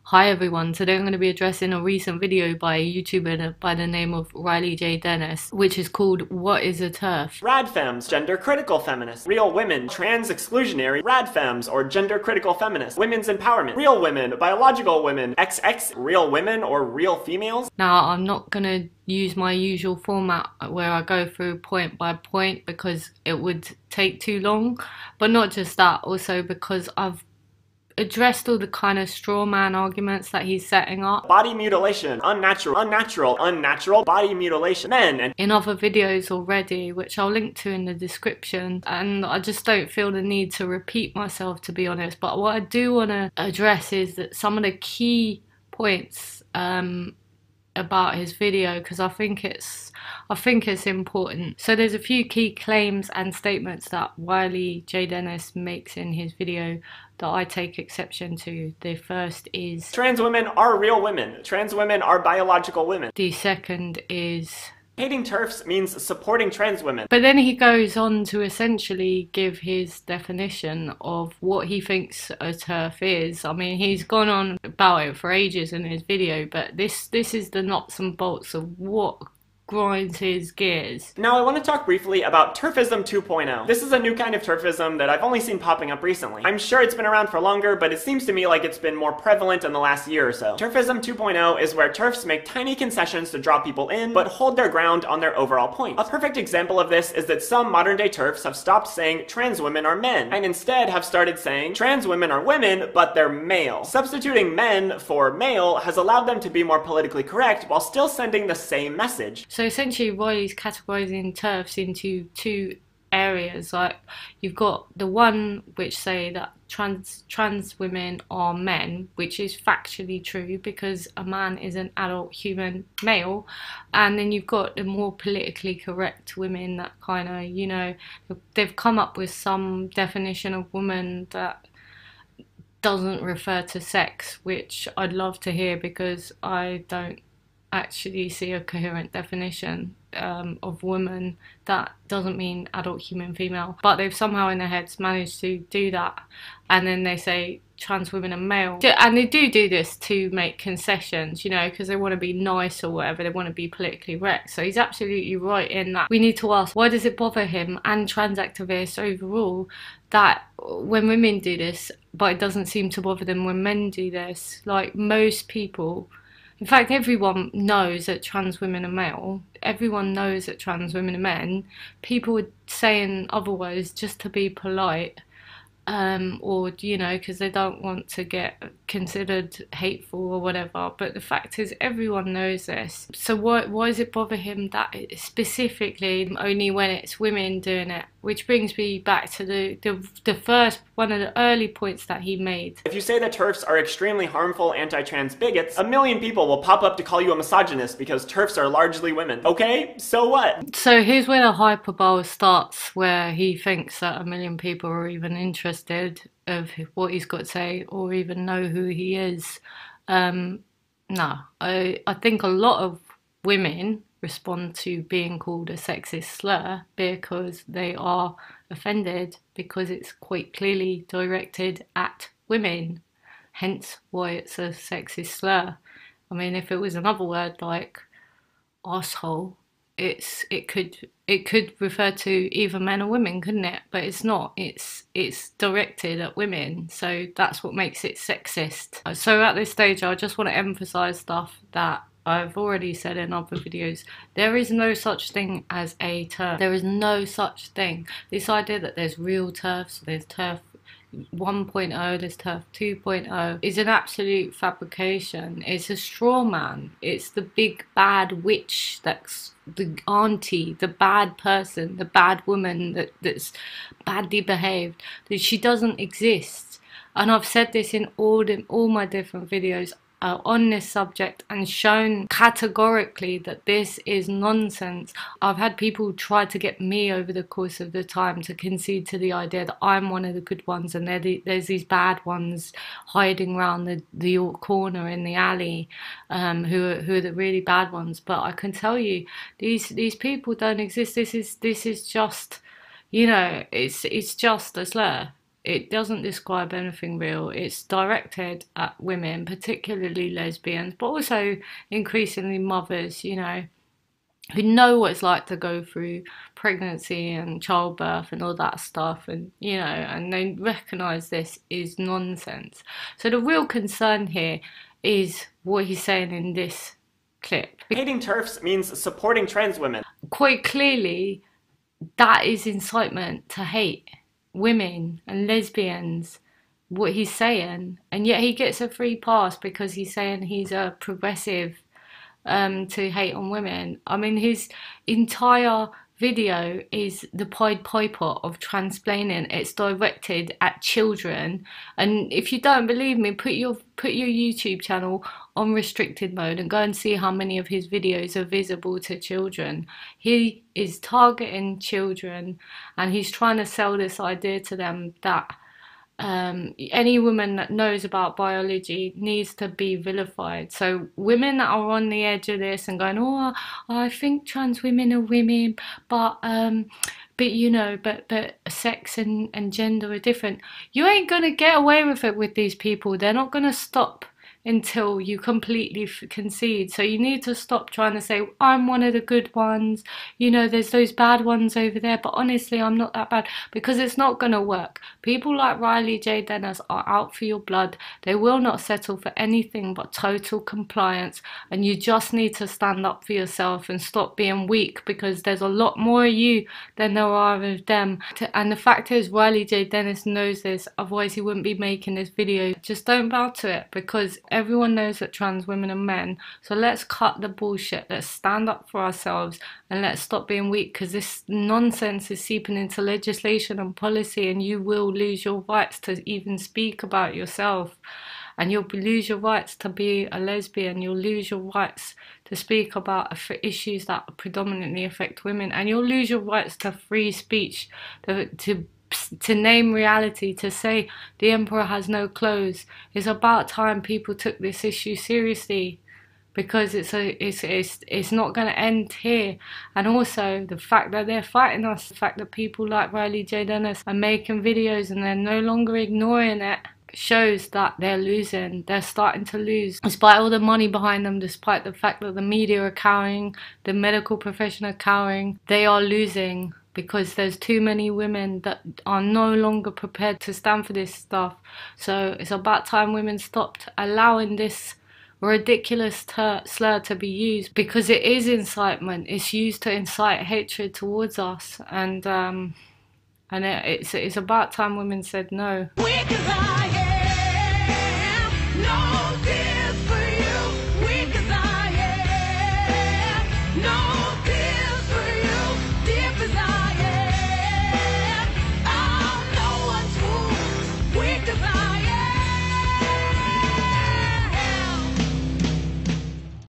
Hi everyone, today I'm going to be addressing a recent video by a YouTuber by the name of Riley J. Dennis, which is called What is a TERF? Radfems, gender critical feminists. Real women, trans exclusionary. Radfems, or gender critical feminists. Women's empowerment. Real women, biological women. XX, real women or real females. Now, I'm not going to use my usual format where I go through point by point because it would take too long, but not just that, also because I've addressed all the kind of straw man arguments that he's setting up. Body mutilation, unnatural body mutilation. Men and in other videos already, which I'll link to in the description, and I just don't feel the need to repeat myself, to be honest. But what I do want to address is that some of the key points about his video, because I think it's important. So there's a few key claims and statements that Riley J. Dennis makes in his video that I take exception to. The first is trans women are real women. Trans women are biological women. The second is hating TERFs means supporting trans women. But then he goes on to essentially give his definition of what he thinks a TERF is. I mean, he's gone on about it for ages in his video, but this is the nuts and bolts of what grinds his gears. Now I want to talk briefly about TERFism 2.0. This is a new kind of TERFism that I've only seen popping up recently. I'm sure it's been around for longer, but it seems to me like it's been more prevalent in the last year or so. TERFism 2.0 is where TERFs make tiny concessions to draw people in, but hold their ground on their overall point. A perfect example of this is that some modern day TERFs have stopped saying trans women are men, and instead have started saying trans women are women, but they're male. Substituting men for male has allowed them to be more politically correct while still sending the same message. So essentially Riley's categorizing TERFs into two areas. Like, you've got the one which say that trans women are men, which is factually true because a man is an adult human male, and then you've got the more politically correct women that kind of, you know, they've come up with some definition of woman that doesn't refer to sex, which I'd love to hear because I don't actually see a coherent definition of woman that doesn't mean adult human female, but they've somehow in their heads managed to do that, and then they say trans women are male, and they do this to make concessions, you know, because they want to be nice or whatever, they want to be politically correct. So he's absolutely right in that we need to ask, why does it bother him and trans activists overall that when women do this, but it doesn't seem to bother them when men do this? Like, most people, in fact, everyone knows that trans women are male. Everyone knows that trans women are men. People are saying otherwise just to be polite, or, you know, because they don't want to get considered hateful or whatever. But the fact is, everyone knows this. So why does it bother him that specifically only when it's women doing it? Which brings me back to the first, one of the early points that he made. If you say that TERFs are extremely harmful anti-trans bigots, a million people will pop up to call you a misogynist because TERFs are largely women. Okay, so what? So here's where the hyperbole starts, where he thinks that a million people are even interested of what he's got to say or even know who he is. No, I think a lot of women respond to being called a sexist slur because they are offended because it's quite clearly directed at women, hence why it's a sexist slur. I mean, if it was another word like asshole, it could refer to either men or women, couldn't it? But it's not. It's directed at women, so that's what makes it sexist. So at this stage, I just want to emphasize stuff that I've already said in other videos. There is no such thing as a TERF. There is no such thing. This idea that there's real TERFs, there's TERF 1.0, there's TERF 2.0 is an absolute fabrication. It's a straw man. It's the big bad witch, that's the auntie, the bad person, the bad woman that's badly behaved. That she doesn't exist. And I've said this in all my different videos on this subject and shown categorically that this is nonsense. I've had people try to get me over the course of the time to concede to the idea that I'm one of the good ones and there's these bad ones hiding around the corner in the alley, who are the really bad ones. But I can tell you, these people don't exist. This is just, you know, it's just a slur. it doesn't describe anything real. It's directed at women, particularly lesbians, but also increasingly mothers, you know, who know what it's like to go through pregnancy and childbirth and all that stuff, and you know, and they recognize this is nonsense. So the real concern here is what he's saying in this clip. Hating TERFs means supporting trans women. Quite clearly, that is incitement to hate women and lesbians, what he's saying, and yet he gets a free pass because he's saying he's a progressive to hate on women. I mean, his entire video is the Pied Piper of transplaining. It's directed at children, and if you don't believe me, put your YouTube channel on restricted mode and go and see how many of his videos are visible to children. He is targeting children, and he's trying to sell this idea to them that any woman that knows about biology needs to be vilified. So women that are on the edge of this and going, oh, I think trans women are women, but you know, but sex and gender are different. You ain't gonna get away with it with these people. They're not gonna stop until you completely concede. So you need to stop trying to say, I'm one of the good ones, you know, there's those bad ones over there, but honestly I'm not that bad, because it's not going to work. People like Riley J. Dennis are out for your blood. They will not settle for anything but total compliance, and you just need to stand up for yourself and stop being weak, because there's a lot more of you than there are of them. And the fact is, Riley J. Dennis knows this, otherwise he wouldn't be making this video. Just don't bow to it, because everyone knows that trans women are men. So let's cut the bullshit. Let's stand up for ourselves and let's stop being weak, because this nonsense is seeping into legislation and policy, and you will lose your rights to even speak about yourself. And you'll lose your rights to be a lesbian. You'll lose your rights to speak about issues that predominantly affect women. And you'll lose your rights to free speech, to name reality, to say the emperor has no clothes. It's about time people took this issue seriously, because it's not going to end here. And also the fact that they're fighting us, the fact that people like Riley J. Dennis are making videos and they're no longer ignoring it, shows that they're losing. They're starting to lose, despite all the money behind them, despite the fact that the media are cowering, the medical profession are cowering. They are losing, because there's too many women that are no longer prepared to stand for this stuff. So it's about time women stopped allowing this ridiculous slur to be used, because it is incitement. It's used to incite hatred towards us, and it's about time women said no. No